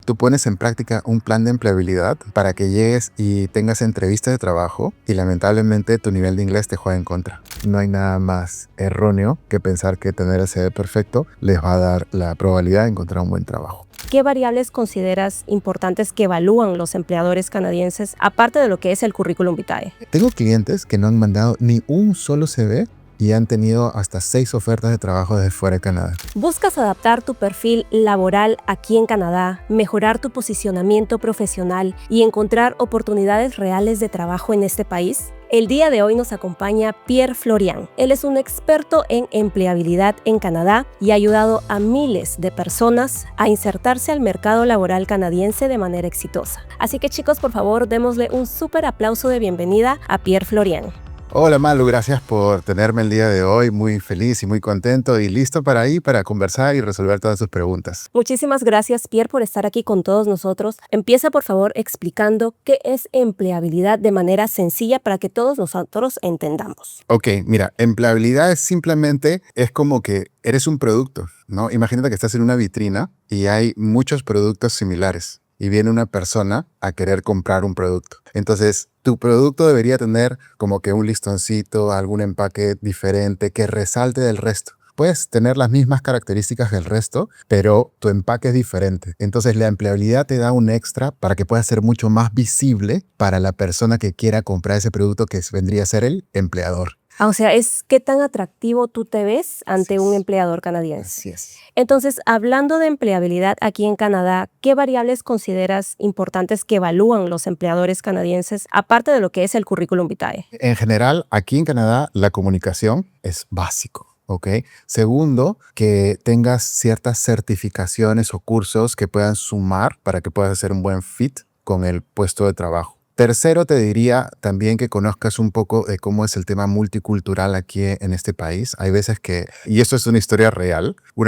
tú pones en práctica un plan de empleabilidad para que llegues y tengas entrevistas de trabajo y lamentablemente tu nivel de inglés te juega en contra. No hay nada más erróneo que pensar que tener el CV perfecto les va a dar la probabilidad de encontrar un buen trabajo. ¿Qué variables consideras importantes que evalúan los empleadores canadienses, aparte de lo que es el currículum vitae? Tengo clientes que no han mandado ni un solo CV y han tenido hasta 6 ofertas de trabajo desde fuera de Canadá. ¿Buscas adaptar tu perfil laboral aquí en Canadá, mejorar tu posicionamiento profesional y encontrar oportunidades reales de trabajo en este país? El día de hoy nos acompaña Pierre Florian. Él es un experto en empleabilidad en Canadá y ha ayudado a miles de personas a insertarse al mercado laboral canadiense de manera exitosa. Así que chicos, por favor, démosle un súper aplauso de bienvenida a Pierre Florian. Hola Malu, gracias por tenerme el día de hoy, muy feliz y muy contento y listo para conversar y resolver todas sus preguntas. Muchísimas gracias, Pierre, por estar aquí con todos nosotros. Empieza, por favor, explicando qué es empleabilidad de manera sencilla para que todos nosotros entendamos. Ok, mira, empleabilidad es como que eres un producto, ¿no? Imagínate que estás en una vitrina y hay muchos productos similares y viene una persona a querer comprar un producto. Entonces, tu producto debería tener como que un listoncito, algún empaque diferente que resalte del resto. Puedes tener las mismas características que el resto, pero tu empaque es diferente. Entonces, la empleabilidad te da un extra para que pueda ser mucho más visible para la persona que quiera comprar ese producto que vendría a ser el empleador. O sea, es qué tan atractivo tú te ves ante un empleador canadiense. Así es. Entonces, hablando de empleabilidad aquí en Canadá, ¿qué variables consideras importantes que evalúan los empleadores canadienses, aparte de lo que es el currículum vitae? En general, aquí en Canadá, la comunicación es básico. ¿Ok? Segundo, que tengas ciertas certificaciones o cursos que puedan sumar para que puedas hacer un buen fit con el puesto de trabajo. Tercero, te diría también que conozcas un poco de cómo es el tema multicultural aquí en este país. Hay veces que, y esto es una historia real, un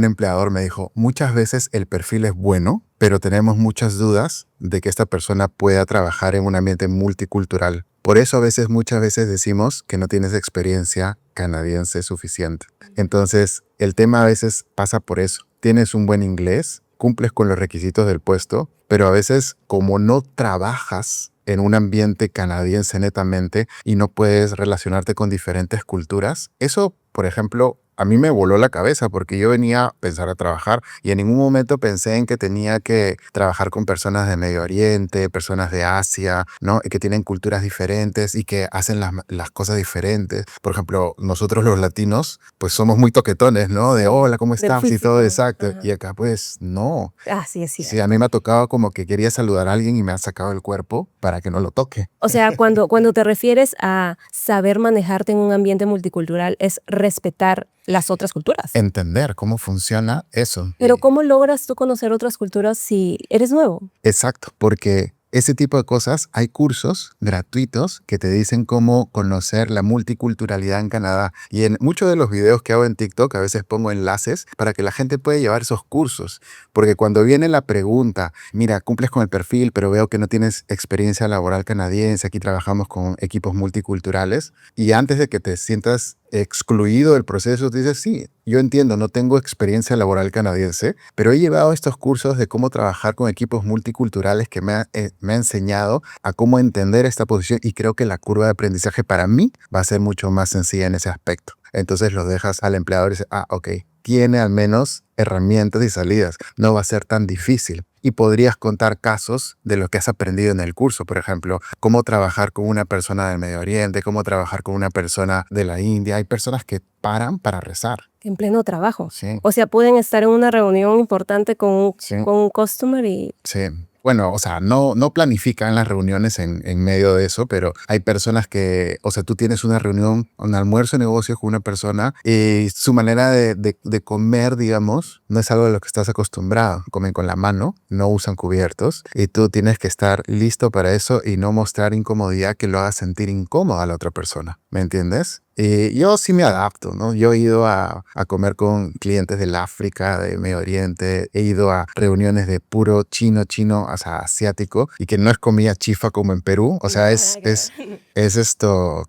empleador me dijo, muchas veces el perfil es bueno, pero tenemos muchas dudas de que esta persona pueda trabajar en un ambiente multicultural. Por eso muchas veces decimos que no tienes experiencia canadiense suficiente. Entonces, el tema a veces pasa por eso. Tienes un buen inglés, cumples con los requisitos del puesto, pero a veces como no trabajas en un ambiente canadiense netamente y no puedes relacionarte con diferentes culturas, eso, por ejemplo, a mí me voló la cabeza porque yo venía a pensar a trabajar y en ningún momento pensé en que tenía que trabajar con personas de Medio Oriente, personas de Asia, ¿no? Y que tienen culturas diferentes y que hacen las cosas diferentes. Por ejemplo, nosotros los latinos, pues somos muy toquetones, ¿no? De hola, ¿cómo Del estás? Y todo físico. exacto. Ajá. Y acá pues no. Así es Sí, cierto. a mí me ha tocado como que quería saludar a alguien y me ha sacado el cuerpo para que no lo toque. O sea, cuando te refieres a saber manejarte en un ambiente multicultural, es respetar las otras culturas. Entender cómo funciona eso. Pero ¿cómo logras tú conocer otras culturas si eres nuevo? Exacto, porque ese tipo de cosas, hay cursos gratuitos que te dicen cómo conocer la multiculturalidad en Canadá. Y en muchos de los videos que hago en TikTok, a veces pongo enlaces para que la gente pueda llevar esos cursos. Porque cuando viene la pregunta, mira, cumples con el perfil, pero veo que no tienes experiencia laboral canadiense, aquí trabajamos con equipos multiculturales, y antes de que te sientas excluido del proceso, te dices, sí, yo entiendo, no tengo experiencia laboral canadiense, pero he llevado estos cursos de cómo trabajar con equipos multiculturales que me ha enseñado a cómo entender esta posición y creo que la curva de aprendizaje para mí va a ser mucho más sencilla en ese aspecto. Entonces los dejas al empleador y dices, ok, tiene al menos herramientas y salidas, no va a ser tan difícil. Y podrías contar casos de lo que has aprendido en el curso, por ejemplo, cómo trabajar con una persona del Medio Oriente, cómo trabajar con una persona de la India. Hay personas que paran para rezar. En pleno trabajo. Sí. O sea, pueden estar en una reunión importante con Sí. un customer y... Sí. Bueno, o sea, no planifican las reuniones en medio de eso, pero hay personas que, o sea, tú tienes una reunión, un almuerzo de negocios con una persona y su manera de comer, digamos, no es algo de lo que estás acostumbrado. Comen con la mano, no usan cubiertos y tú tienes que estar listo para eso y no mostrar incomodidad que lo haga sentir incómoda a la otra persona. ¿Me entiendes? Y yo sí me adapto, ¿no? Yo he ido a comer con clientes del África, de Medio Oriente, he ido a reuniones de puro chino, o sea, asiático, y que no es comida chifa como en Perú, o sea, es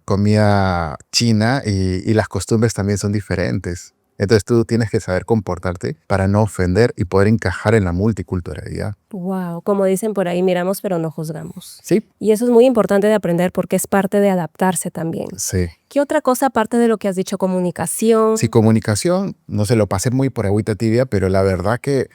comida china y las costumbres también son diferentes. Entonces tú tienes que saber comportarte para no ofender y poder encajar en la multiculturalidad. Wow, como dicen por ahí, miramos pero no juzgamos. Sí. Y eso es muy importante de aprender porque es parte de adaptarse también. Sí. ¿Qué otra cosa aparte de lo que has dicho, comunicación? Sí, comunicación, no se lo pasé muy por agüita tibia, pero la verdad que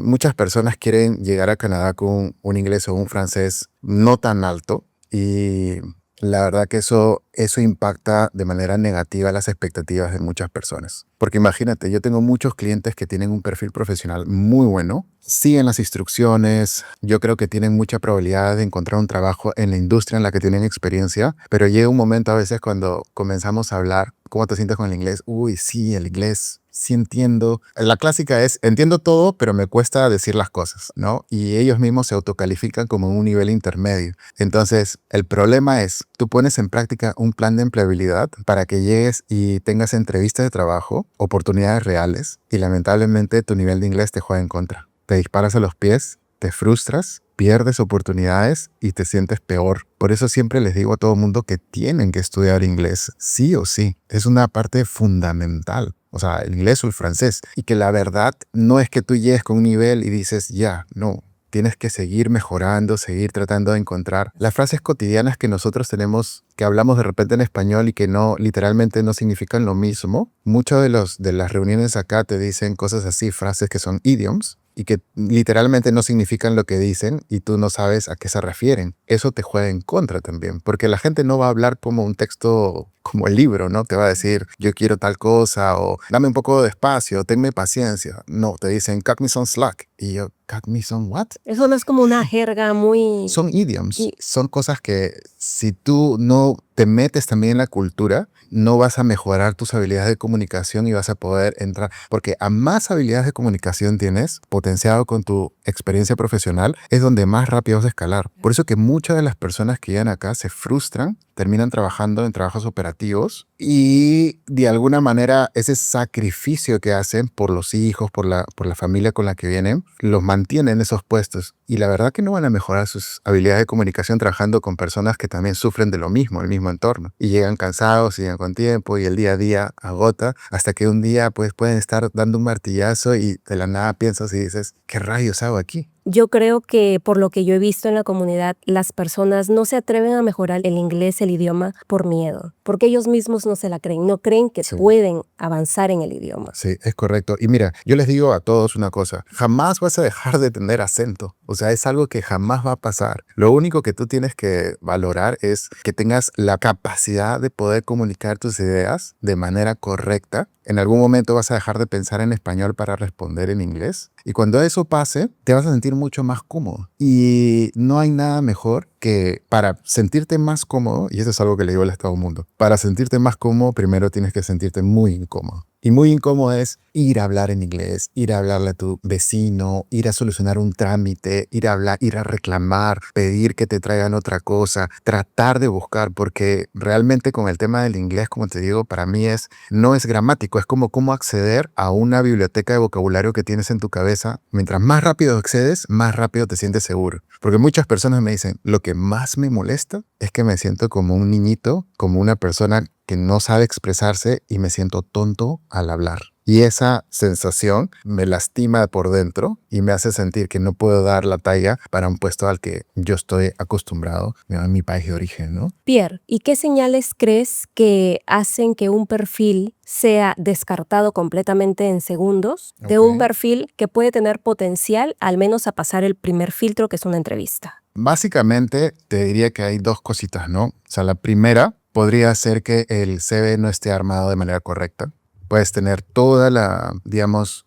muchas personas quieren llegar a Canadá con un inglés o un francés no tan alto y la verdad que eso impacta de manera negativa las expectativas de muchas personas. Porque imagínate, yo tengo muchos clientes que tienen un perfil profesional muy bueno, siguen las instrucciones, yo creo que tienen mucha probabilidad de encontrar un trabajo en la industria en la que tienen experiencia, pero llega un momento a veces cuando comenzamos a hablar, ¿cómo te sientes con el inglés? Uy, sí, el inglés, sí entiendo. La clásica es, entiendo todo, pero me cuesta decir las cosas, ¿no? Y ellos mismos se autocalifican como un nivel intermedio. Entonces, el problema es, tú pones en práctica un plan de empleabilidad para que llegues y tengas entrevistas de trabajo, oportunidades reales, y lamentablemente tu nivel de inglés te juega en contra. Te disparas a los pies, te frustras, pierdes oportunidades y te sientes peor. Por eso siempre les digo a todo mundo que tienen que estudiar inglés, sí o sí. Es una parte fundamental. O sea, el inglés o el francés. Y que la verdad no es que tú llegues con un nivel y dices, ya, no. Tienes que seguir mejorando, seguir tratando de encontrar las frases cotidianas que nosotros tenemos, que hablamos de repente en español y que no, literalmente no significan lo mismo. Muchas de las reuniones acá te dicen cosas así, frases que son idioms y que literalmente no significan lo que dicen y tú no sabes a qué se refieren. Eso te juega en contra también, porque la gente no va a hablar como un texto, como el libro, ¿no? Te va a decir, yo quiero tal cosa, o dame un poco de espacio, tenme paciencia. No, te dicen, cut me some slack. Y yo, cut me some what? Eso no es como una jerga muy... Son idioms, son cosas que si tú no te metes también en la cultura, no vas a mejorar tus habilidades de comunicación y vas a poder entrar, porque a más habilidades de comunicación tienes, potenciado con tu experiencia profesional, es donde más rápido vas a escalar. Por eso que muchas de las personas que llegan acá se frustran, terminan trabajando en trabajos operativos y de alguna manera ese sacrificio que hacen por los hijos, por la familia con la que vienen, los mantienen en esos puestos. Y la verdad que no van a mejorar sus habilidades de comunicación trabajando con personas que también sufren de lo mismo, el mismo entorno. Y llegan cansados, llegan con tiempo y el día a día agota hasta que un día pues pueden estar dando un martillazo y de la nada piensas y dices, ¿qué rayos hago aquí? Yo creo que por lo que yo he visto en la comunidad, las personas no se atreven a mejorar el inglés, el idioma, por miedo, porque ellos mismos no se la creen, no creen que pueden avanzar en el idioma. Sí, es correcto. Y mira, yo les digo a todos una cosa, jamás vas a dejar de tener acento. O sea, es algo que jamás va a pasar. Lo único que tú tienes que valorar es que tengas la capacidad de poder comunicar tus ideas de manera correcta. En algún momento vas a dejar de pensar en español para responder en inglés. Y cuando eso pase, te vas a sentir mucho más cómodo. Y no hay nada mejor que para sentirte más cómodo, y eso es algo que le digo a todo el mundo, para sentirte más cómodo, primero tienes que sentirte muy incómodo. Y muy incómodo es ir a hablar en inglés, ir a hablarle a tu vecino, ir a solucionar un trámite, ir a hablar, ir a reclamar, pedir que te traigan otra cosa, tratar de buscar, porque realmente con el tema del inglés, como te digo, para mí no es gramático, es como cómo acceder a una biblioteca de vocabulario que tienes en tu cabeza. Mientras más rápido accedes, más rápido te sientes seguro. Porque muchas personas me dicen, lo que más me molesta es que me siento como un niñito, como una persona que no sabe expresarse y me siento tonto al hablar. Y esa sensación me lastima por dentro y me hace sentir que no puedo dar la talla para un puesto al que yo estoy acostumbrado en mi país de origen, ¿no? Pierre, ¿y qué señales crees que hacen que un perfil sea descartado completamente en segundos de un perfil que puede tener potencial al menos a pasar el primer filtro, que es una entrevista? Básicamente te diría que hay dos cositas, ¿no? O sea, la primera podría ser que el CV no esté armado de manera correcta. Puedes tener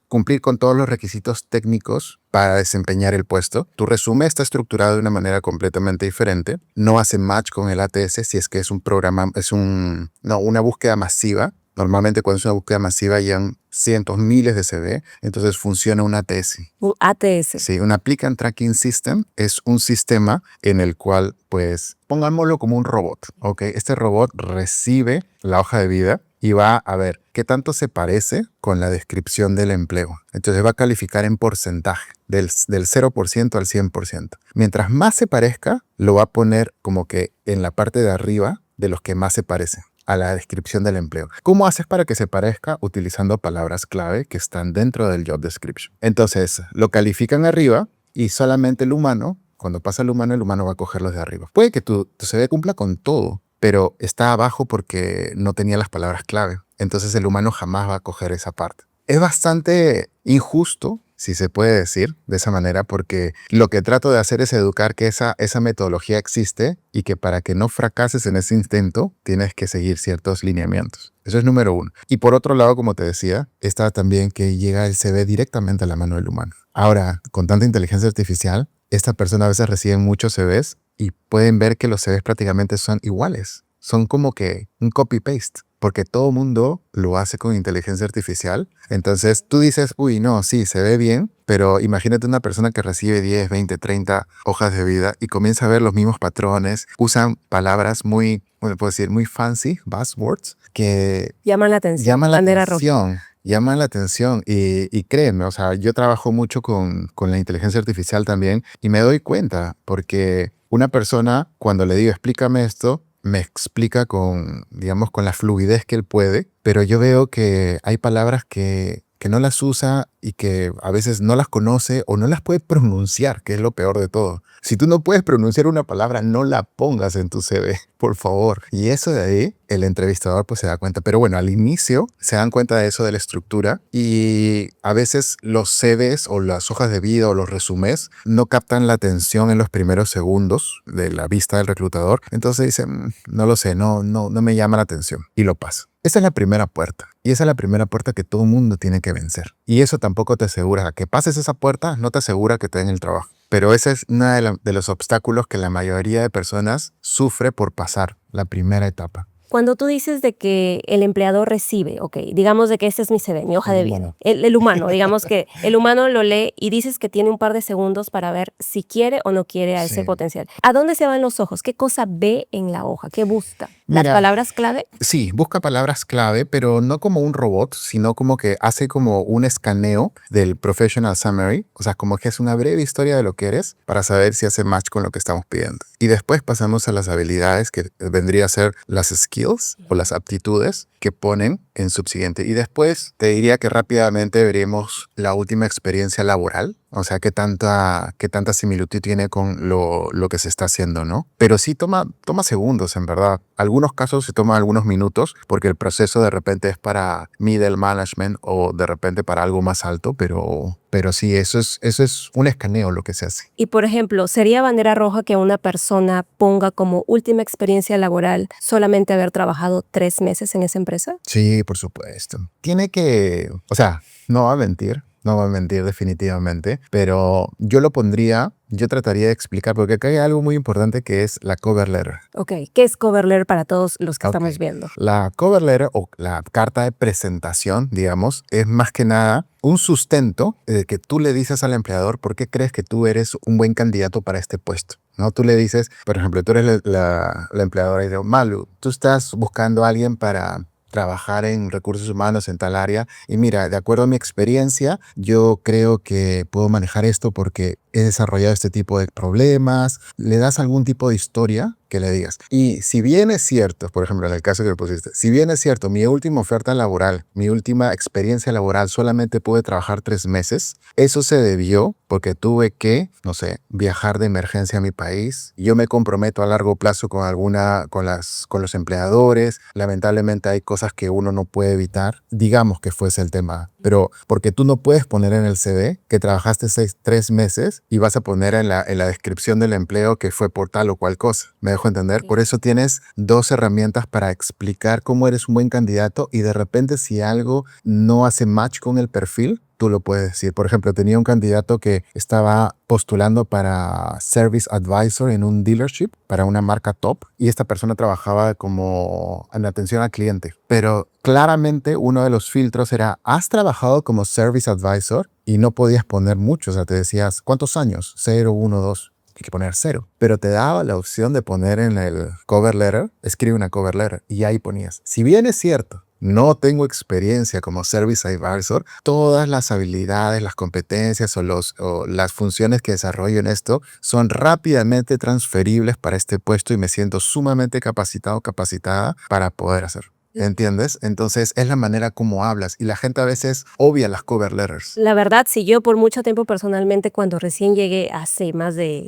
cumplir con todos los requisitos técnicos para desempeñar el puesto. Tu resumen está estructurado de una manera completamente diferente. No hace match con el ATS si es que es un programa, una búsqueda masiva. Normalmente cuando es una búsqueda masiva llegan cientos, miles de CV, entonces funciona un ATS. Un ATS. Sí, un Applicant Tracking System es un sistema en el cual, pues, pongámoslo como un robot, ¿ok? Este robot recibe la hoja de vida y va a ver qué tanto se parece con la descripción del empleo. Entonces va a calificar en porcentaje, del 0% al 100%. Mientras más se parezca, lo va a poner como que en la parte de arriba de los que más se parecen. a la descripción del empleo. ¿Cómo haces para que se parezca? Utilizando palabras clave que están dentro del job description. Entonces, lo califican arriba y solamente el humano, cuando pasa el humano va a coger los de arriba. Puede que tu CV cumpla con todo, pero está abajo porque no tenía las palabras clave. Entonces el humano jamás va a coger esa parte. Es bastante injusto, si se puede decir de esa manera, porque lo que trato de hacer es educar que esa metodología existe y que para que no fracases en ese intento tienes que seguir ciertos lineamientos. Eso es número uno. Y por otro lado, como te decía, está también que llega el CV directamente a la mano del humano. Ahora, con tanta inteligencia artificial, esta persona a veces recibe muchos CVs y pueden ver que los CVs prácticamente son iguales. Son como que un copy-paste, porque todo mundo lo hace con inteligencia artificial. Entonces tú dices, uy, no, sí, se ve bien, pero imagínate una persona que recibe 10, 20, 30 hojas de vida y comienza a ver los mismos patrones, usan palabras muy, ¿cómo puedo decir? Muy fancy, buzzwords, que Llaman la atención. llaman la Bandera roja. atención. Llaman la atención y créeme, o sea, yo trabajo mucho con la inteligencia artificial también y me doy cuenta porque una persona cuando le digo explícame esto, me explica con, digamos, con la fluidez que él puede, pero yo veo que hay palabras que no las usa y que a veces no las conoce o no las puede pronunciar, que es lo peor de todo. Si tú no puedes pronunciar una palabra, no la pongas en tu CV, por favor. Y eso de ahí, el entrevistador pues se da cuenta. Pero bueno, al inicio se dan cuenta de eso, de la estructura, y a veces los CVs o las hojas de vida o los resúmenes no captan la atención en los primeros segundos de la vista del reclutador. Entonces dicen, no lo sé, no me llama la atención y lo pasa. Esa es la primera puerta. Y esa es la primera puerta que todo mundo tiene que vencer. Y eso tampoco te asegura que pases esa puerta, no te asegura que te den el trabajo. Pero ese es uno de los obstáculos que la mayoría de personas sufre por pasar la primera etapa. Cuando tú dices de que el empleador recibe, ok, digamos de que este es mi CV, mi hoja de vida, Bueno. el humano, digamos que el humano lo lee y dices que tiene un par de segundos para ver si quiere o no quiere a ese Sí. potencial. ¿A dónde se van los ojos? ¿Qué cosa ve en la hoja? ¿Qué busca? ¿Las Mira, palabras clave? Sí, busca palabras clave, pero no como un robot, sino como que hace como un escaneo del professional summary, o sea, como que es una breve historia de lo que eres para saber si hace match con lo que estamos pidiendo. Y después pasamos a las habilidades, que vendría a ser las skills o las aptitudes que ponen en subsiguiente. Y después te diría que rápidamente veremos la última experiencia laboral, o sea, qué tanta similitud tiene con lo que se está haciendo, ¿no? Pero sí toma segundos, en verdad. Algunos casos se toma algunos minutos, porque el proceso de repente es para middle management o de repente para algo más alto, pero sí, eso es un escaneo lo que se hace. Y por ejemplo, ¿sería bandera roja que una persona ponga como última experiencia laboral solamente haber trabajado 3 meses en esa empresa? Sí, por supuesto. Tiene que, o sea, no va a mentir. No va a mentir definitivamente, pero yo trataría de explicar, porque acá hay algo muy importante que es la cover letter. Ok, ¿qué es cover letter para todos los que Ok. estamos viendo? La cover letter o la carta de presentación, digamos, es más que nada un sustento que tú le dices al empleador por qué crees que tú eres un buen candidato para este puesto, ¿no? Tú le dices, por ejemplo, tú eres la empleadora y digo, Malu, tú estás buscando a alguien para trabajar en recursos humanos en tal área y mira, de acuerdo a mi experiencia, yo creo que puedo manejar esto porque he desarrollado este tipo de problemas. Le das algún tipo de historia que le digas. Y si bien es cierto, por ejemplo, en el caso que le pusiste, si bien es cierto, mi última oferta laboral, mi última experiencia laboral, solamente pude trabajar 3 meses, eso se debió porque tuve que, no sé, viajar de emergencia a mi país. Yo me comprometo a largo plazo con los empleadores. Lamentablemente hay cosas que uno no puede evitar. Digamos que fuese el tema. Pero porque tú no puedes poner en el CV que trabajaste 3 meses y vas a poner en la descripción del empleo que fue por tal o cual cosa. ¿Me dejo entender? Por eso tienes 2 herramientas para explicar cómo eres un buen candidato y de repente si algo no hace match con el perfil, tú lo puedes decir. Por ejemplo, tenía un candidato que estaba postulando para Service Advisor en un dealership para una marca top y esta persona trabajaba como en atención al cliente. Pero claramente uno de los filtros era, ¿has trabajado como Service Advisor? Y no podías poner mucho, o sea, te decías, ¿cuántos años? 0, 1, 2. Hay que poner 0. Pero te daba la opción de poner en el cover letter, escribe una cover letter y ahí ponías. Si bien es cierto, no tengo experiencia como Service Advisor, todas las habilidades, las competencias o las funciones que desarrollo en esto son rápidamente transferibles para este puesto y me siento sumamente capacitado, capacitada para poder hacerlo. ¿Entiendes? Entonces es la manera como hablas y la gente a veces obvia las cover letters. La verdad, sí, yo por mucho tiempo personalmente, cuando recién llegué hace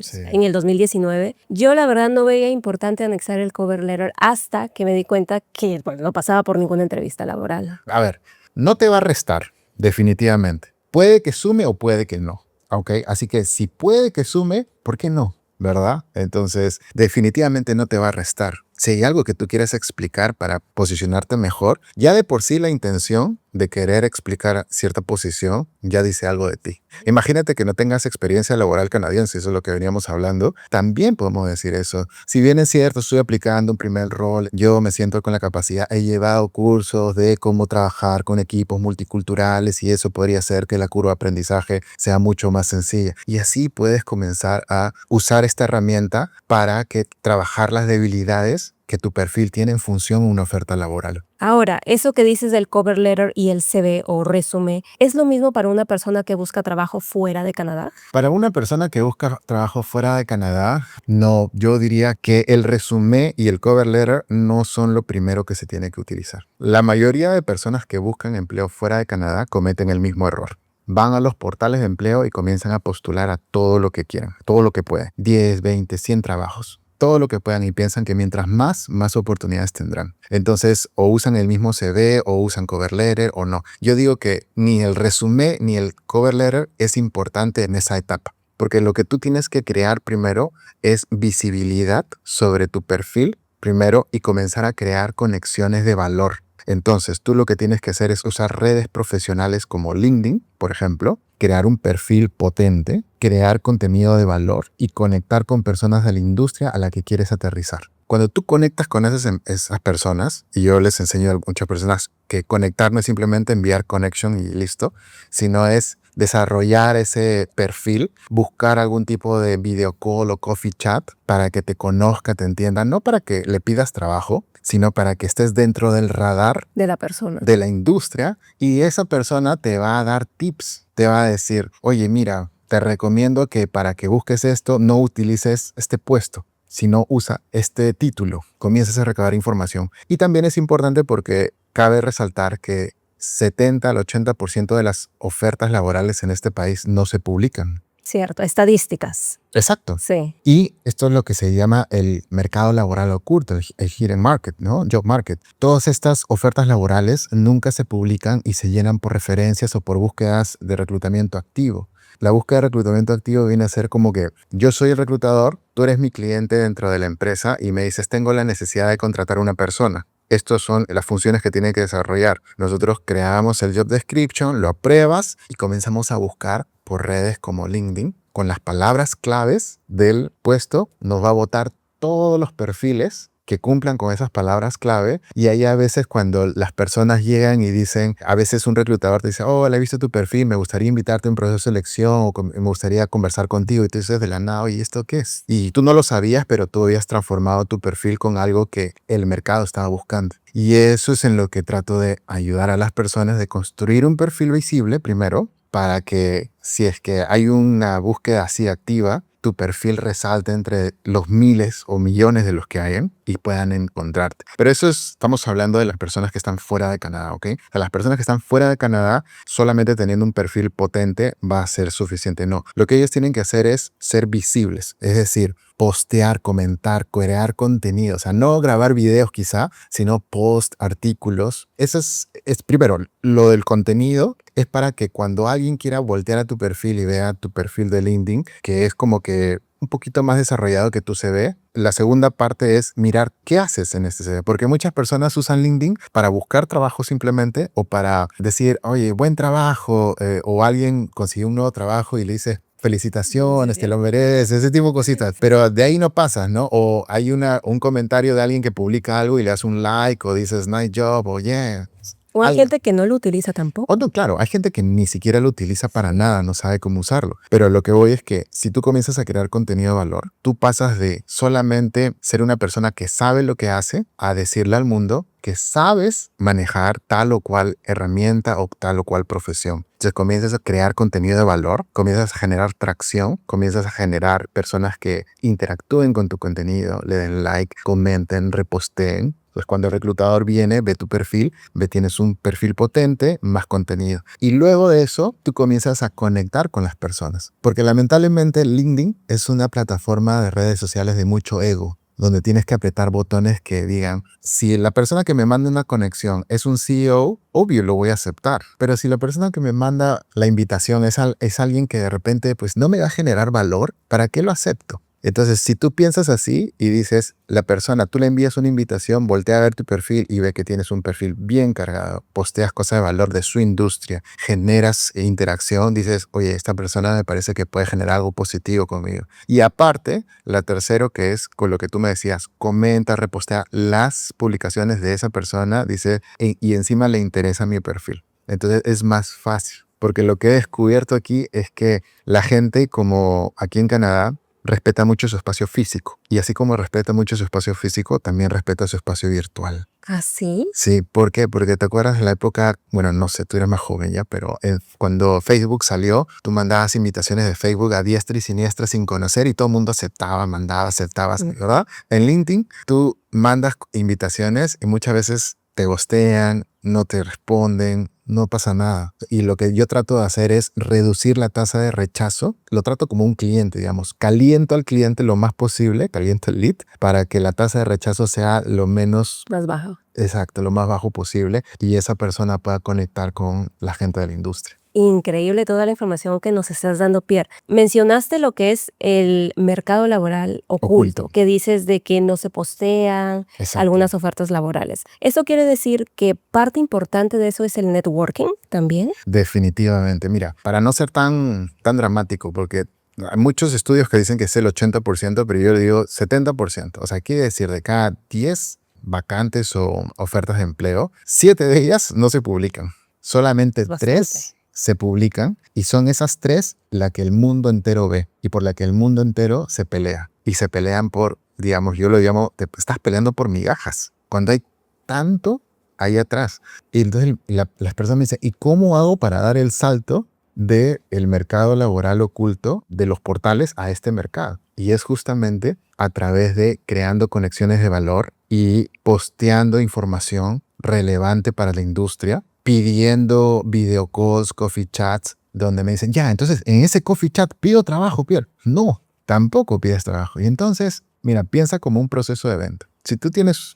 Sí. en el 2019, yo la verdad no veía importante anexar el cover letter hasta que me di cuenta que no pasaba por ninguna entrevista laboral. A ver, no te va a restar, definitivamente. Puede que sume o puede que no, ¿ok? Así que si puede que sume, ¿por qué no? ¿Verdad? Entonces, definitivamente no te va a restar. Si hay algo que tú quieres explicar para posicionarte mejor, ya de por sí la intención de querer explicar cierta posición ya dice algo de ti. Imagínate que no tengas experiencia laboral canadiense, eso es lo que veníamos hablando. También podemos decir eso. Si bien es cierto, estoy aplicando un primer rol, yo me siento con la capacidad, he llevado cursos de cómo trabajar con equipos multiculturales y eso podría hacer que la curva de aprendizaje sea mucho más sencilla. Y así puedes comenzar a usar esta herramienta para que trabajar las debilidades que tu perfil tiene en función a una oferta laboral. Ahora, eso que dices del cover letter y el CV o resumen, ¿es lo mismo para una persona que busca trabajo fuera de Canadá? Para una persona que busca trabajo fuera de Canadá, no, yo diría que el resumen y el cover letter no son lo primero que se tiene que utilizar. La mayoría de personas que buscan empleo fuera de Canadá cometen el mismo error. Van a los portales de empleo y comienzan a postular a todo lo que quieran, todo lo que pueden. 10, 20, 100 trabajos. Todo lo que puedan y piensan que mientras más oportunidades tendrán. Entonces, o usan el mismo CV o usan cover letter o no. Yo digo que ni el resumen ni el cover letter es importante en esa etapa. Porque lo que tú tienes que crear primero es visibilidad sobre tu perfil primero y comenzar a crear conexiones de valor. Entonces, tú lo que tienes que hacer es usar redes profesionales como LinkedIn, por ejemplo, crear un perfil potente, crear contenido de valor y conectar con personas de la industria a la que quieres aterrizar. Cuando tú conectas con esas personas, y yo les enseño a muchas personas que conectar no es simplemente enviar connection y listo, sino es desarrollar ese perfil, buscar algún tipo de video call o coffee chat para que te conozca, te entienda, no para que le pidas trabajo, sino para que estés dentro del radar De la persona. de la industria y esa persona te va a dar tips, te va a decir, oye, mira, te recomiendo que para que busques esto no utilices este puesto, sino usa este título, comiences a recabar información. Y también es importante porque cabe resaltar que 70 al 80% de las ofertas laborales en este país no se publican. Cierto, estadísticas. Exacto. Sí. Y esto es lo que se llama el mercado laboral oculto, el hidden market, ¿no? Job market. Todas estas ofertas laborales nunca se publican y se llenan por referencias o por búsquedas de reclutamiento activo. La búsqueda de reclutamiento activo viene a ser como que yo soy el reclutador, tú eres mi cliente dentro de la empresa y me dices tengo la necesidad de contratar a una persona. Estas son las funciones que tiene que desarrollar. Nosotros creamos el job description, lo apruebas y comenzamos a buscar por redes como LinkedIn. Con las palabras claves del puesto nos va a botar todos los perfiles que cumplan con esas palabras clave y ahí a veces cuando las personas llegan y dicen, a veces un reclutador te dice, oh, le he visto tu perfil, me gustaría invitarte a un proceso de selección o me gustaría conversar contigo y tú dices de la nada, ¿y esto qué es? Y tú no lo sabías, pero tú habías transformado tu perfil con algo que el mercado estaba buscando. Y eso es en lo que trato de ayudar a las personas de construir un perfil visible primero para que si es que hay una búsqueda así activa, tu perfil resalte entre los miles o millones de los que hayan y puedan encontrarte. Pero estamos hablando de las personas que están fuera de Canadá, ¿ok? A las personas que están fuera de Canadá, solamente teniendo un perfil potente va a ser suficiente. No, lo que ellos tienen que hacer es ser visibles, es decir, postear, comentar, crear contenido. O sea, no grabar videos quizá, sino post, artículos. Eso es primero, lo del contenido es para que cuando alguien quiera voltear a tu perfil y vea tu perfil de LinkedIn, que es como que un poquito más desarrollado que tu CV, la segunda parte es mirar qué haces en este CV, porque muchas personas usan LinkedIn para buscar trabajo simplemente o para decir, oye, buen trabajo, o alguien consiguió un nuevo trabajo y le dice, felicitaciones, te lo mereces, ese tipo de cositas. Pero de ahí no pasas, ¿no? O hay un comentario de alguien que publica algo y le das un like o dices, nice job, o yeah. O hay gente que no lo utiliza tampoco. No, claro, hay gente que ni siquiera lo utiliza para nada, no sabe cómo usarlo. Pero lo que voy es que si tú comienzas a crear contenido de valor, tú pasas de solamente ser una persona que sabe lo que hace a decirle al mundo que sabes manejar tal o cual herramienta o tal o cual profesión. Entonces comienzas a crear contenido de valor, comienzas a generar tracción, comienzas a generar personas que interactúen con tu contenido, le den like, comenten, reposteen. Entonces, cuando el reclutador viene, ve tu perfil, ve tienes un perfil potente, más contenido. Y luego de eso, tú comienzas a conectar con las personas. Porque lamentablemente LinkedIn es una plataforma de redes sociales de mucho ego, donde tienes que apretar botones que digan, si la persona que me manda una conexión es un CEO, obvio lo voy a aceptar. Pero si la persona que me manda la invitación es alguien que de repente pues no me va a generar valor, ¿para qué lo acepto? Entonces, si tú piensas así y dices, la persona, tú le envías una invitación, voltea a ver tu perfil y ve que tienes un perfil bien cargado, posteas cosas de valor de su industria, generas interacción, dices, oye, esta persona me parece que puede generar algo positivo conmigo. Y aparte, la tercero que es con lo que tú me decías, comenta, repostea las publicaciones de esa persona, dice, y encima le interesa mi perfil. Entonces, es más fácil. Porque lo que he descubierto aquí es que la gente, como aquí en Canadá, respeta mucho su espacio físico. Y así como respeta mucho su espacio físico, también respeta su espacio virtual. ¿Ah, sí? Sí, ¿por qué? Porque te acuerdas de la época, bueno, no sé, tú eres más joven ya, pero cuando Facebook salió, tú mandabas invitaciones de Facebook a diestra y siniestra sin conocer y todo el mundo aceptaba, mandaba, aceptabas, ¿verdad? En LinkedIn, tú mandas invitaciones y muchas veces te ghostean, no te responden, no pasa nada. Y lo que yo trato de hacer es reducir la tasa de rechazo. Lo trato como un cliente, digamos. Caliento al cliente lo más posible, caliento el lead, para que la tasa de rechazo sea lo menos... Más bajo. Exacto, lo más bajo posible y esa persona pueda conectar con la gente de la industria. Increíble toda la información que nos estás dando, Pierre. Mencionaste lo que es el mercado laboral oculto, que dices de que no se postean algunas ofertas laborales. ¿Eso quiere decir que parte importante de eso es el networking también? Definitivamente. Mira, para no ser tan dramático, porque hay muchos estudios que dicen que es el 80%, pero yo le digo 70%. O sea, quiere decir de cada 10 vacantes o ofertas de empleo, 7 de ellas no se publican. Solamente 3 se publican y son esas 3 la que el mundo entero ve y por la que el mundo entero se pelea. Y se pelean por, digamos, yo lo llamo, te estás peleando por migajas. Cuando hay tanto ahí atrás. Y entonces las personas me dicen, ¿y cómo hago para dar el salto del mercado laboral oculto de los portales a este mercado? Y es justamente a través de creando conexiones de valor y posteando información relevante para la industria, pidiendo video calls, coffee chats, donde me dicen, ya, entonces en ese coffee chat pido trabajo, Pierre. No, tampoco pides trabajo. Y entonces, mira, piensa como un proceso de venta. Si tú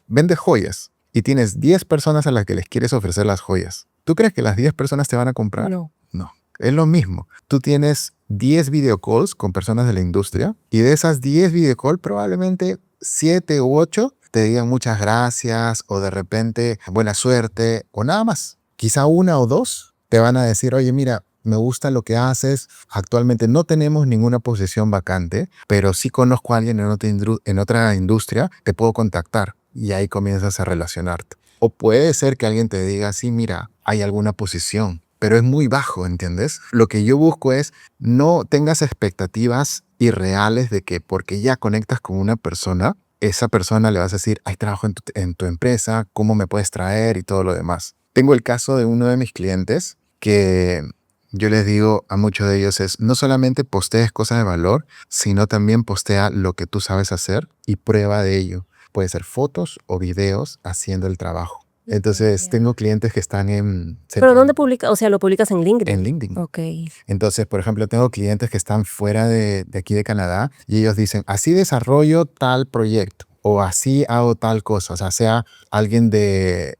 vendes joyas y tienes 10 personas a las que les quieres ofrecer las joyas, ¿tú crees que las 10 personas te van a comprar? No. No. Es lo mismo. Tú tienes 10 video calls con personas de la industria y de esas 10 video calls probablemente 7 u 8 te digan muchas gracias o de repente buena suerte o nada más. Quizá 1 o 2 te van a decir, oye, mira, me gusta lo que haces. Actualmente no tenemos ninguna posición vacante, pero sí conozco a alguien en otra industria, te puedo contactar y ahí comienzas a relacionarte. O puede ser que alguien te diga, sí, mira, hay alguna posición, pero es muy bajo, ¿entiendes? Lo que yo busco es no tengas expectativas irreales de que porque ya conectas con una persona, esa persona le vas a decir, hay trabajo en tu empresa, ¿cómo me puedes traer? Y todo lo demás. Tengo el caso de uno de mis clientes que yo les digo a muchos de ellos es no solamente postees cosas de valor, sino también postea lo que tú sabes hacer y prueba de ello. Puede ser fotos o videos haciendo el trabajo. Entonces, tengo clientes que están en... ¿Pero dónde publicas? O sea, ¿lo publicas en LinkedIn? En LinkedIn. Ok. Entonces, por ejemplo, tengo clientes que están fuera de aquí de Canadá y ellos dicen, así desarrollo tal proyecto o así hago tal cosa. O sea alguien de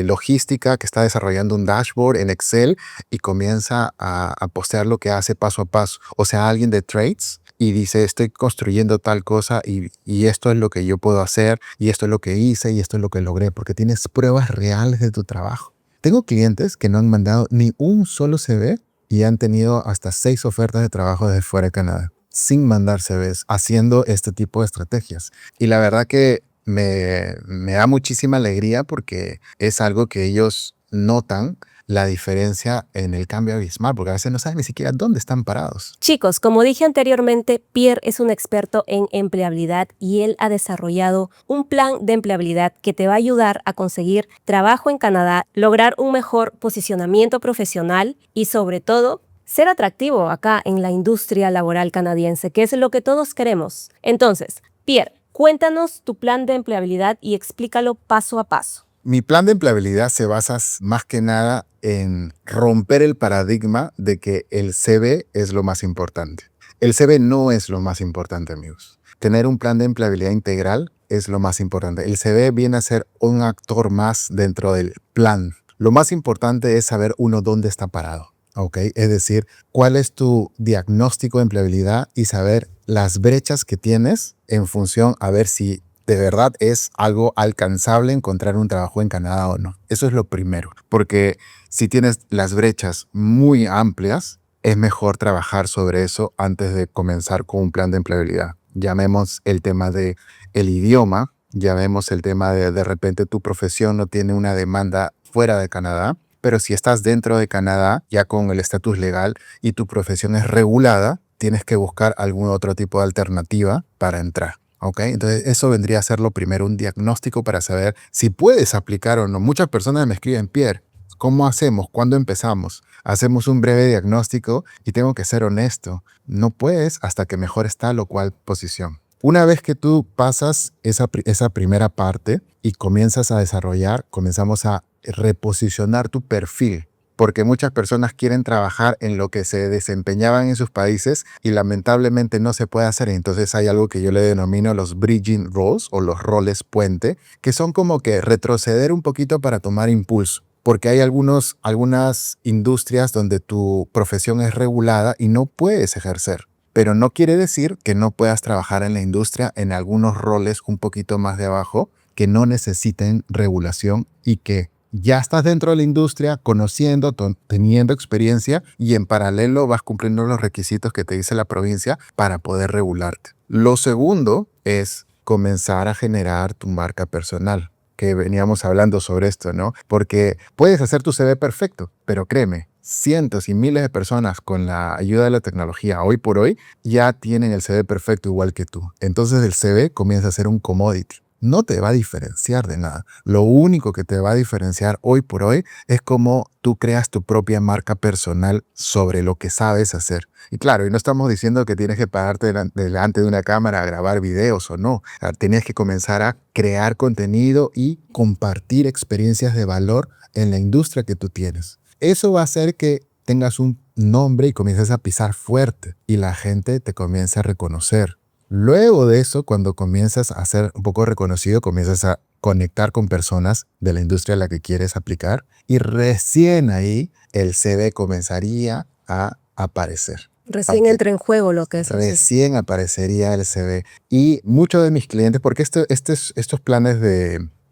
logística que está desarrollando un dashboard en Excel y comienza a postear lo que hace paso a paso. O sea, alguien de trades y dice, estoy construyendo tal cosa y esto es lo que yo puedo hacer y esto es lo que hice y esto es lo que logré, porque tienes pruebas reales de tu trabajo. Tengo clientes que no han mandado ni un solo CV y han tenido hasta 6 ofertas de trabajo desde fuera de Canadá, sin mandar CVs, haciendo este tipo de estrategias. Y la verdad que me da muchísima alegría porque es algo que ellos notan la diferencia en el cambio abismal, porque a veces no sabes ni siquiera dónde están parados. Chicos, como dije anteriormente, Pierre es un experto en empleabilidad y él ha desarrollado un plan de empleabilidad que te va a ayudar a conseguir trabajo en Canadá, lograr un mejor posicionamiento profesional y sobre todo ser atractivo acá en la industria laboral canadiense, que es lo que todos queremos. Entonces, Pierre, cuéntanos tu plan de empleabilidad y explícalo paso a paso. Mi plan de empleabilidad se basa más que nada en romper el paradigma de que el CV es lo más importante. El CV no es lo más importante, amigos. Tener un plan de empleabilidad integral es lo más importante. El CV viene a ser un actor más dentro del plan. Lo más importante es saber uno dónde está parado. ¿Ok? Es decir, cuál es tu diagnóstico de empleabilidad y saber las brechas que tienes en función a ver si de verdad es algo alcanzable encontrar un trabajo en Canadá o no. Eso es lo primero, porque si tienes las brechas muy amplias, es mejor trabajar sobre eso antes de comenzar con un plan de empleabilidad. Llamemos el tema de el idioma, llamemos el tema de repente tu profesión no tiene una demanda fuera de Canadá, pero si estás dentro de Canadá, ya con el estatus legal y tu profesión es regulada, tienes que buscar algún otro tipo de alternativa para entrar. ¿Ok? Entonces eso vendría a ser lo primero, un diagnóstico para saber si puedes aplicar o no. Muchas personas me escriben, Pierre, ¿cómo hacemos? ¿Cuándo empezamos? Hacemos un breve diagnóstico y tengo que ser honesto. No puedes hasta que mejores tal o cual posición. Una vez que tú pasas esa primera parte y comienzas a desarrollar, comenzamos a reposicionar tu perfil. Porque muchas personas quieren trabajar en lo que se desempeñaban en sus países y lamentablemente no se puede hacer. Entonces hay algo que yo le denomino los bridging roles o los roles puente, que son como que retroceder un poquito para tomar impulso. Porque hay algunas industrias donde tu profesión es regulada y no puedes ejercer. Pero no quiere decir que no puedas trabajar en la industria en algunos roles un poquito más de abajo que no necesiten regulación y que ya estás dentro de la industria, conociendo, teniendo experiencia y en paralelo vas cumpliendo los requisitos que te dice la provincia para poder regularte. Lo segundo es comenzar a generar tu marca personal, que veníamos hablando sobre esto, ¿no? Porque puedes hacer tu CV perfecto, pero créeme, cientos y miles de personas con la ayuda de la tecnología hoy por hoy ya tienen el CV perfecto igual que tú. Entonces el CV comienza a ser un commodity. No te va a diferenciar de nada. Lo único que te va a diferenciar hoy por hoy es cómo tú creas tu propia marca personal sobre lo que sabes hacer. Y claro, y no estamos diciendo que tienes que pararte delante de una cámara a grabar videos o no. Tienes que comenzar a crear contenido y compartir experiencias de valor en la industria que tú tienes. Eso va a hacer que tengas un nombre y comiences a pisar fuerte y la gente te comience a reconocer. Luego de eso, cuando comienzas a ser un poco reconocido, comienzas a conectar con personas de la industria a la que quieres aplicar y recién ahí el CV comenzaría a aparecer. Recién entra en juego lo que es. Recién aparecería el CV. Y muchos de mis clientes, porque estos planes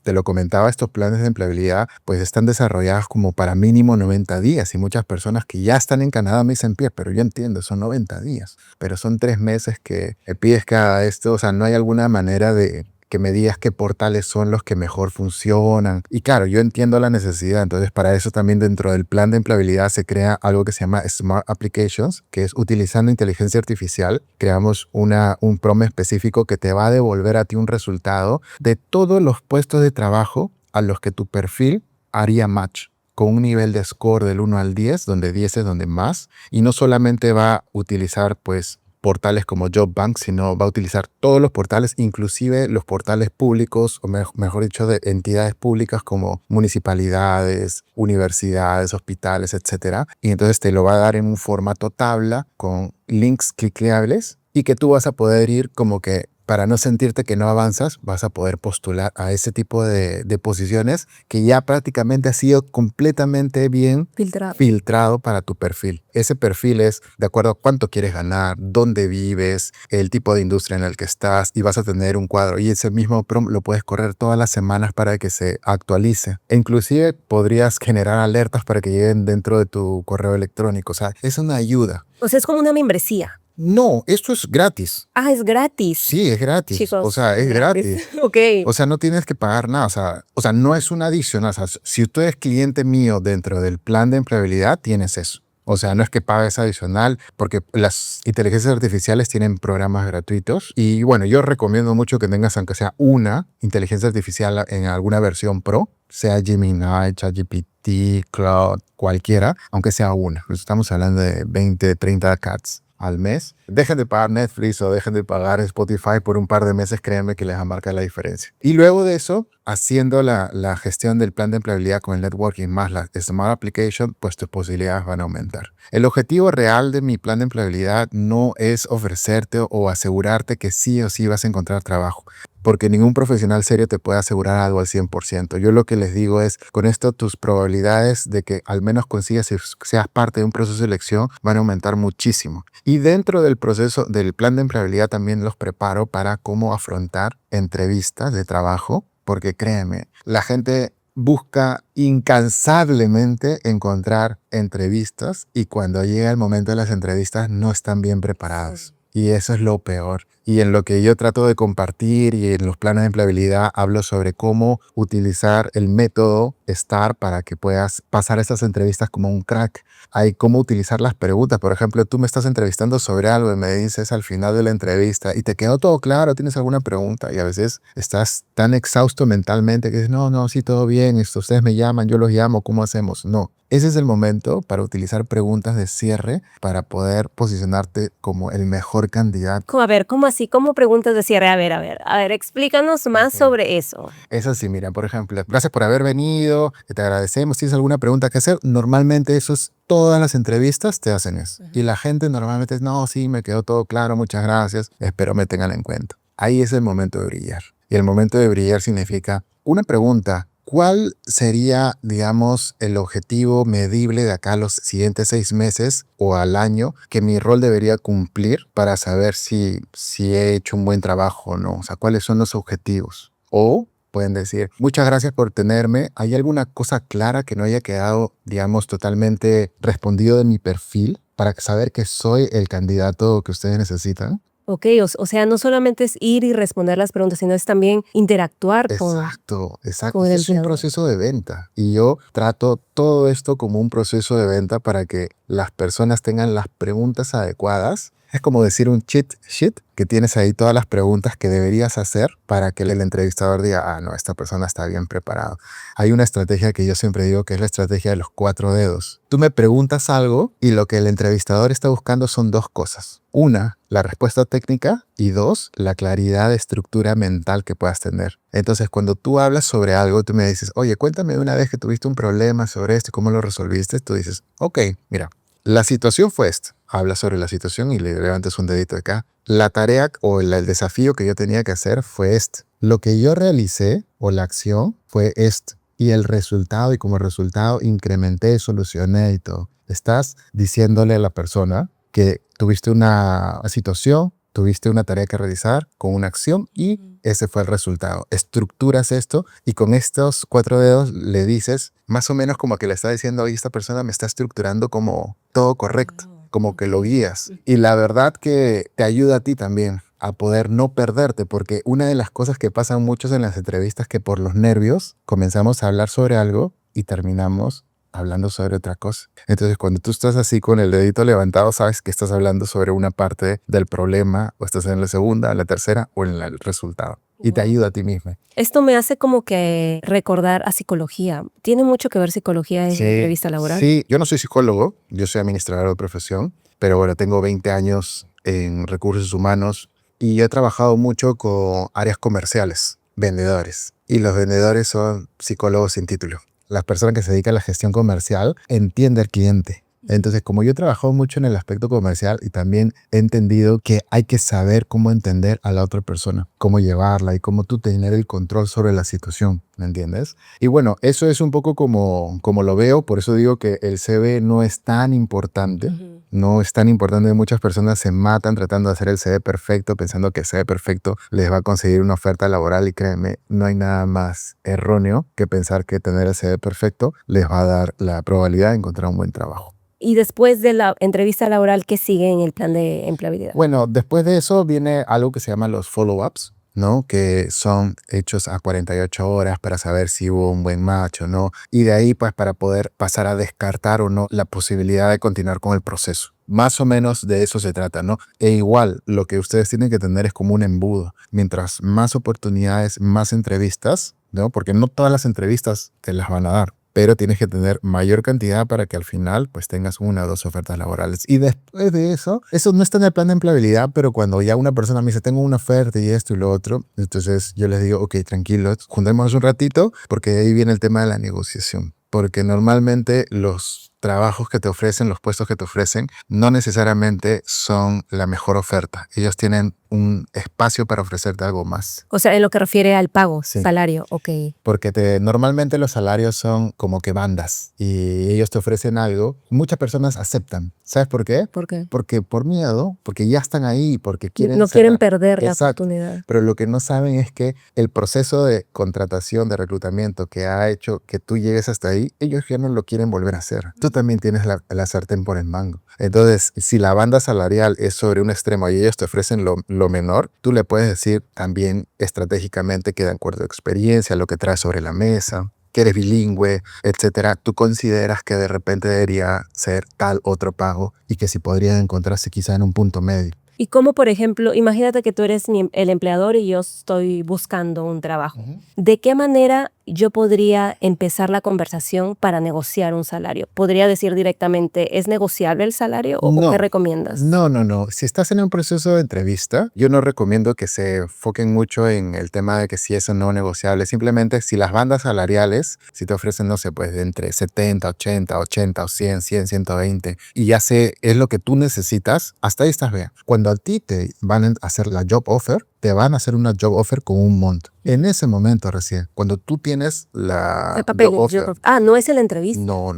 te lo comentaba, estos planes de empleabilidad pues están desarrollados como para mínimo 90 días y muchas personas que ya están en Canadá me dicen, Pierre, pero yo entiendo, son 90 días, pero son 3 meses que pides que haga esto, o sea, no hay alguna manera de que me digas qué portales son los que mejor funcionan. Y claro, yo entiendo la necesidad, entonces para eso también dentro del plan de empleabilidad se crea algo que se llama Smart Applications, que es utilizando inteligencia artificial, creamos un prompt específico que te va a devolver a ti un resultado de todos los puestos de trabajo a los que tu perfil haría match, con un nivel de score del 1 al 10, donde 10 es donde más, y no solamente va a utilizar pues portales como JobBank, sino va a utilizar todos los portales, inclusive los portales públicos, o mejor dicho, de entidades públicas como municipalidades, universidades, hospitales, etc. Y entonces te lo va a dar en un formato tabla con links cliqueables y que tú vas a poder ir como que para no sentirte que no avanzas, vas a poder postular a ese tipo de posiciones que ya prácticamente ha sido completamente bien filtrado para tu perfil. Ese perfil es de acuerdo a cuánto quieres ganar, dónde vives, el tipo de industria en el que estás y vas a tener un cuadro. Y ese mismo prompt lo puedes correr todas las semanas para que se actualice. E inclusive podrías generar alertas para que lleguen dentro de tu correo electrónico. O sea, es una ayuda. O sea, es como una membresía. No, esto es gratis. Ah, es gratis. Sí, es gratis. Chicos, O sea, es gratis. Ok. O sea, no tienes que pagar nada. O sea, no es una adicional. O sea, si tú eres cliente mío dentro del plan de empleabilidad, tienes eso. O sea, no es que pagues adicional, porque las inteligencias artificiales tienen programas gratuitos. Y bueno, yo recomiendo mucho que tengas, aunque sea una inteligencia artificial en alguna versión pro, sea Gemini, ChatGPT, Claude, cualquiera, aunque sea una. Pues estamos hablando de 20, 30 cats al mes. Dejen de pagar Netflix o dejen de pagar Spotify por un par de meses, créanme que les va a marcar la diferencia. Y luego de eso, haciendo la gestión del plan de empleabilidad con el networking más la Smart Application, pues tus posibilidades van a aumentar. El objetivo real de mi plan de empleabilidad no es ofrecerte o asegurarte que sí o sí vas a encontrar trabajo, porque ningún profesional serio te puede asegurar algo al 100%. Yo lo que les digo es, con esto tus probabilidades de que al menos consigas y seas parte de un proceso de selección van a aumentar muchísimo. Y dentro del proceso del plan de empleabilidad también los preparo para cómo afrontar entrevistas de trabajo, porque créeme, la gente busca incansablemente encontrar entrevistas y cuando llega el momento de las entrevistas no están bien preparadas. Y eso es lo peor. Y en lo que yo trato de compartir y en los planes de empleabilidad hablo sobre cómo utilizar el método STAR para que puedas pasar estas entrevistas como un crack. Hay cómo utilizar las preguntas. Por ejemplo, tú me estás entrevistando sobre algo y me dices al final de la entrevista y te quedó todo claro, tienes alguna pregunta y a veces estás tan exhausto mentalmente que dices, no, sí, todo bien, ustedes me llaman, yo los llamo, ¿cómo hacemos? No. Ese es el momento para utilizar preguntas de cierre para poder posicionarte como el mejor candidato. A ver, ¿cómo así? ¿Cómo preguntas de cierre? A ver, explícanos más sobre eso. Es así, mira, por ejemplo, gracias por haber venido, te agradecemos, ¿tienes alguna pregunta que hacer? Normalmente todas las entrevistas te hacen eso. Y la gente normalmente es, no, sí, me quedó todo claro, muchas gracias, espero me tengan en cuenta. Ahí es el momento de brillar. Y el momento de brillar significa una pregunta. ¿Cuál sería, digamos, el objetivo medible de acá a los siguientes 6 meses o al año que mi rol debería cumplir para saber si he hecho un buen trabajo o no? O sea, ¿cuáles son los objetivos? O pueden decir, muchas gracias por tenerme. ¿Hay alguna cosa clara que no haya quedado, digamos, totalmente respondido de mi perfil para saber que soy el candidato que ustedes necesitan? Ok, o sea, no solamente es ir y responder las preguntas, sino es también interactuar Exacto. con el Es un empleador. proceso de venta. Y yo trato todo esto como un proceso de venta para que las personas tengan las preguntas adecuadas. Es como decir un cheat sheet que tienes ahí todas las preguntas que deberías hacer para que el entrevistador diga, no, esta persona está bien preparado. Hay una estrategia que yo siempre digo que es la estrategia de los 4 dedos. Tú me preguntas algo y lo que el entrevistador está buscando son 2 cosas. Una, la respuesta técnica y 2, la claridad de estructura mental que puedas tener. Entonces, cuando tú hablas sobre algo, tú me dices, oye, cuéntame una vez que tuviste un problema sobre esto y cómo lo resolviste. Tú dices, ok, mira, la situación fue esta. Habla sobre la situación y le levantas un dedito acá. La tarea o el desafío que yo tenía que hacer fue este. Lo que yo realicé o la acción fue este. Y el resultado, y como resultado incrementé, solucioné y todo. Estás diciéndole a la persona que tuviste una situación, tuviste una tarea que realizar con una acción y ese fue el resultado. Estructuras esto y con estos 4 dedos le dices más o menos como que le está diciendo, oye, esta persona me está estructurando como todo correcto, como que lo guías. Y la verdad que te ayuda a ti también a poder no perderte, porque una de las cosas que pasan muchos en las entrevistas es que por los nervios comenzamos a hablar sobre algo y terminamos hablando sobre otra cosa. Entonces, cuando tú estás así con el dedito levantado, sabes que estás hablando sobre una parte del problema o estás en la segunda, en la tercera o en el resultado. Y te ayuda a ti misma. Esto me hace como que recordar a psicología. ¿Tiene mucho que ver psicología en entrevista laboral? Sí, yo no soy psicólogo, yo soy administrador de profesión, pero bueno, tengo 20 años en recursos humanos y he trabajado mucho con áreas comerciales, vendedores. Y los vendedores son psicólogos sin título. La persona que se dedica a la gestión comercial entiende al cliente. Entonces, como yo he trabajado mucho en el aspecto comercial y también he entendido que hay que saber cómo entender a la otra persona, cómo llevarla y cómo tú tener el control sobre la situación, ¿me entiendes? Y bueno, eso es un poco como lo veo, por eso digo que el CV no es tan importante. No es tan importante. Muchas personas se matan tratando de hacer el CV perfecto, pensando que el CV perfecto les va a conseguir una oferta laboral y créeme, no hay nada más erróneo que pensar que tener el CV perfecto les va a dar la probabilidad de encontrar un buen trabajo. Y después de la entrevista laboral, ¿qué sigue en el plan de empleabilidad? Bueno, después de eso viene algo que se llama los follow-ups, ¿no? Que son hechos a 48 horas para saber si hubo un buen match o no. Y de ahí, pues, para poder pasar a descartar o no la posibilidad de continuar con el proceso. Más o menos de eso se trata, ¿no? E igual, lo que ustedes tienen que tener es como un embudo. Mientras más oportunidades, más entrevistas, ¿no? Porque no todas las entrevistas te las van a dar, pero tienes que tener mayor cantidad para que al final pues tengas una o dos ofertas laborales. Y después de eso no está en el plan de empleabilidad, pero cuando ya una persona me dice, tengo una oferta y esto y lo otro, entonces yo les digo, ok, tranquilos, juntémonos un ratito, porque de ahí viene el tema de la negociación. Porque normalmente los trabajos que te ofrecen, los puestos que te ofrecen, no necesariamente son la mejor oferta. Ellos tienen un espacio para ofrecerte algo más. O sea, en lo que refiere al pago, Sí. salario, ok. Porque normalmente los salarios son como que bandas y ellos te ofrecen algo. Muchas personas aceptan. ¿Sabes por qué? ¿Por qué? Porque por miedo, porque ya están ahí, porque quieren No quieren cerrar. perder la Exacto. oportunidad. Pero lo que no saben es que el proceso de contratación, de reclutamiento que ha hecho que tú llegues hasta ahí, ellos ya no lo quieren volver a hacer. Tú también tienes la sartén por el mango. Entonces, si la banda salarial es sobre un extremo y ellos te ofrecen lo menor, tú le puedes decir también estratégicamente que de acuerdo a tu experiencia, lo que traes sobre la mesa, que eres bilingüe, etcétera, tú consideras que de repente debería ser tal otro pago y que si podrían encontrarse quizá en un punto medio. Y como, por ejemplo, imagínate que tú eres el empleador y yo estoy buscando un trabajo. ¿De qué manera yo podría empezar la conversación para negociar un salario? ¿Podría decir directamente, ¿es negociable el salario o qué recomiendas? No. Si estás en un proceso de entrevista, yo no recomiendo que se enfoquen mucho en el tema de que si es o no negociable. Simplemente si las bandas salariales, si te ofrecen, no sé, pues de entre 70, 80 o 100, 120, y ya sé, es lo que tú necesitas, hasta ahí estás bien. Cuando a ti te van a hacer la job offer, te van a hacer una job offer con un monto. En ese momento recién, cuando tú tienes la El papel, job offer. no es en la entrevista. No.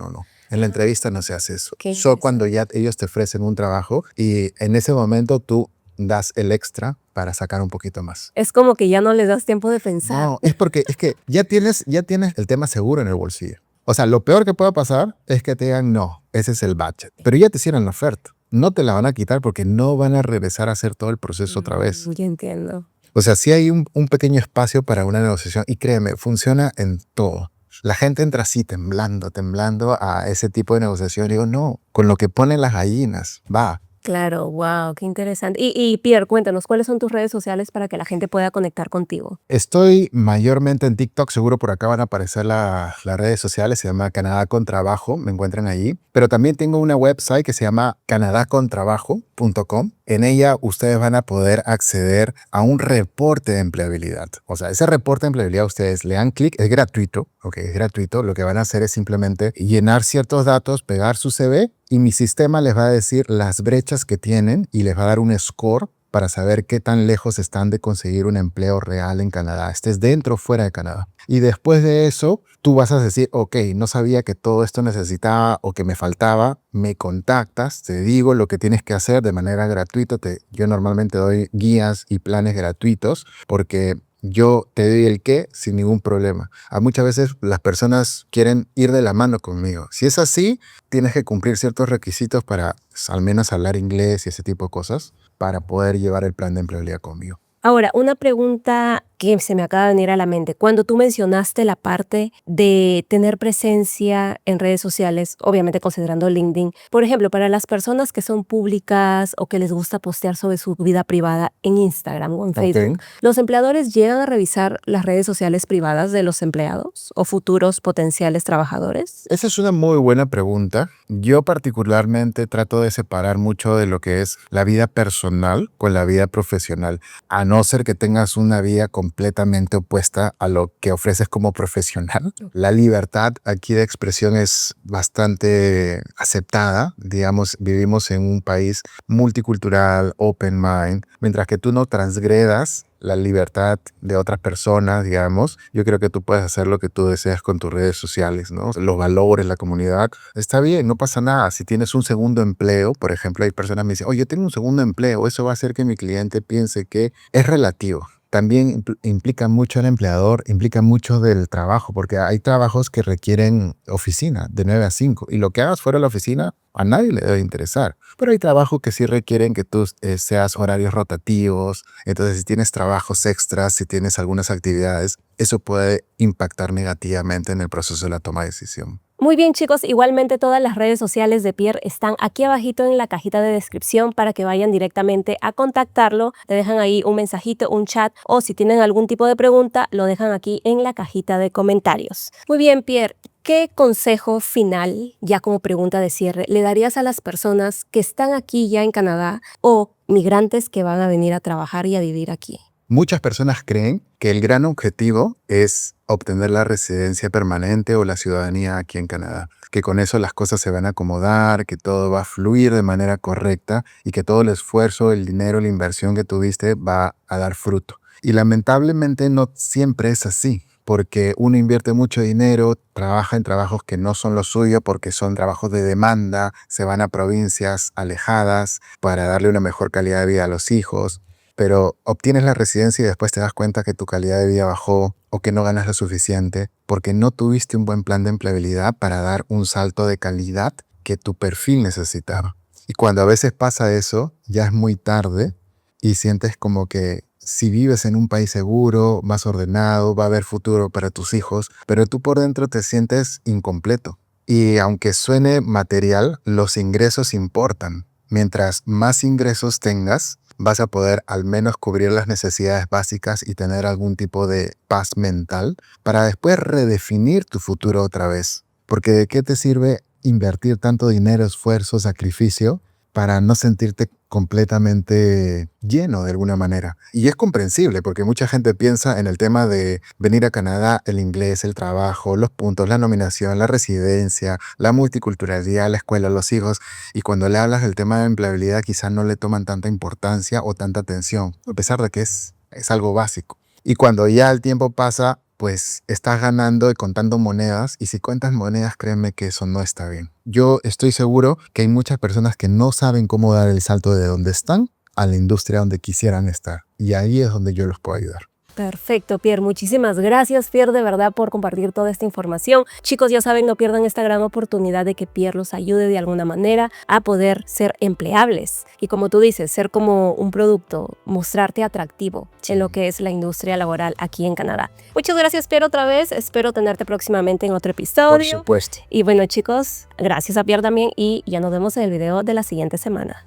En la entrevista no se hace eso. Qué Solo cuando ya ellos te ofrecen un trabajo y en ese momento tú das el extra para sacar un poquito más. Es como que ya no les das tiempo de pensar. No, es que ya tienes el tema seguro en el bolsillo. O sea, lo peor que pueda pasar es que te digan, no, ese es el budget. Pero ya te hicieron la oferta. No te la van a quitar porque no van a regresar a hacer todo el proceso otra vez. Ya entiendo. O sea, sí hay un pequeño espacio para una negociación y créeme, funciona en todo. La gente entra así temblando a ese tipo de negociación. Y digo, no, con lo que ponen las gallinas, va. Claro, wow, qué interesante. Y Pierre, cuéntanos, ¿cuáles son tus redes sociales para que la gente pueda conectar contigo? Estoy mayormente en TikTok, seguro por acá van a aparecer las redes sociales, se llama Canadá con Trabajo, me encuentran allí. Pero también tengo una website que se llama canadacontrabajo.com. En ella ustedes van a poder acceder a un reporte de empleabilidad. O sea, ese reporte de empleabilidad ustedes le dan clic, es gratuito, ok, es gratuito. Lo que van a hacer es simplemente llenar ciertos datos, pegar su CV y mi sistema les va a decir las brechas que tienen y les va a dar un score para saber qué tan lejos están de conseguir un empleo real en Canadá, estés dentro o fuera de Canadá. Y después de eso, tú vas a decir, ok, no sabía que todo esto necesitaba o que me faltaba, me contactas, te digo lo que tienes que hacer de manera gratuita. Yo normalmente doy guías y planes gratuitos porque yo te doy el qué sin ningún problema. Muchas veces las personas quieren ir de la mano conmigo. Si es así, tienes que cumplir ciertos requisitos para al menos hablar inglés y ese tipo de cosas para poder llevar el plan de empleabilidad conmigo. Ahora, una pregunta que se me acaba de venir a la mente. Cuando tú mencionaste la parte de tener presencia en redes sociales, obviamente considerando LinkedIn, por ejemplo, para las personas que son públicas o que les gusta postear sobre su vida privada en Instagram o en Facebook, ¿los empleadores llegan a revisar las redes sociales privadas de los empleados o futuros potenciales trabajadores? Esa es una muy buena pregunta. Yo particularmente trato de separar mucho de lo que es la vida personal con la vida profesional, a no ser que tengas una vida completamente opuesta a lo que ofreces como profesional. La libertad aquí de expresión es bastante aceptada. Digamos, vivimos en un país multicultural, open mind, mientras que tú no transgredas la libertad de otras personas, digamos. Yo creo que tú puedes hacer lo que tú deseas con tus redes sociales, ¿no? Los valores, la comunidad. Está bien, no pasa nada. Si tienes un segundo empleo, por ejemplo, hay personas que me dicen, oye, yo tengo un segundo empleo, eso va a hacer que mi cliente piense que es relativo. también implica mucho el empleador, implica mucho del trabajo, porque hay trabajos que requieren oficina de 9 a 5 y lo que hagas fuera de la oficina a nadie le debe interesar. Pero hay trabajos que sí requieren que tú seas horarios rotativos, entonces si tienes trabajos extras, si tienes algunas actividades, eso puede impactar negativamente en el proceso de la toma de decisión. Muy bien, chicos, igualmente todas las redes sociales de Pierre están aquí abajito en la cajita de descripción para que vayan directamente a contactarlo. Te dejan ahí un mensajito, un chat, o si tienen algún tipo de pregunta, lo dejan aquí en la cajita de comentarios. Muy bien, Pierre, ¿qué consejo final, ya como pregunta de cierre, le darías a las personas que están aquí ya en Canadá o migrantes que van a venir a trabajar y a vivir aquí? Muchas personas creen que el gran objetivo es obtener la residencia permanente o la ciudadanía aquí en Canadá, que con eso las cosas se van a acomodar, que todo va a fluir de manera correcta y que todo el esfuerzo, el dinero, la inversión que tuviste va a dar fruto. Y lamentablemente no siempre es así, porque uno invierte mucho dinero, trabaja en trabajos que no son lo suyo porque son trabajos de demanda, se van a provincias alejadas para darle una mejor calidad de vida a los hijos. Pero obtienes la residencia y después te das cuenta que tu calidad de vida bajó o que no ganas lo suficiente porque no tuviste un buen plan de empleabilidad para dar un salto de calidad que tu perfil necesitaba. Y cuando a veces pasa eso, ya es muy tarde y sientes como que si vives en un país seguro, más ordenado, va a haber futuro para tus hijos, pero tú por dentro te sientes incompleto. Y aunque suene material, los ingresos importan. Mientras más ingresos tengas, vas a poder al menos cubrir las necesidades básicas y tener algún tipo de paz mental para después redefinir tu futuro otra vez. Porque ¿de qué te sirve invertir tanto dinero, esfuerzo, sacrificio para no sentirte completamente lleno de alguna manera? Y es comprensible porque mucha gente piensa en el tema de venir a Canadá, el inglés, el trabajo, los puntos, la nominación, la residencia, la multiculturalidad, la escuela, los hijos. Y cuando le hablas del tema de empleabilidad quizás no le toman tanta importancia o tanta atención, a pesar de que es algo básico. Y cuando ya el tiempo pasa, pues estás ganando y contando monedas, y si cuentas monedas, créeme que eso no está bien. Yo estoy seguro que hay muchas personas que no saben cómo dar el salto de donde están a la industria donde quisieran estar, y ahí es donde yo los puedo ayudar. Perfecto, Pierre. Muchísimas gracias, Pierre, de verdad, por compartir toda esta información. Chicos, ya saben, no pierdan esta gran oportunidad de que Pierre los ayude de alguna manera a poder ser empleables. Y como tú dices, ser como un producto, mostrarte atractivo en lo que es la industria laboral aquí en Canadá. Muchas gracias, Pierre, otra vez. Espero tenerte próximamente en otro episodio. Por supuesto. Y bueno, chicos, gracias a Pierre también y ya nos vemos en el video de la siguiente semana.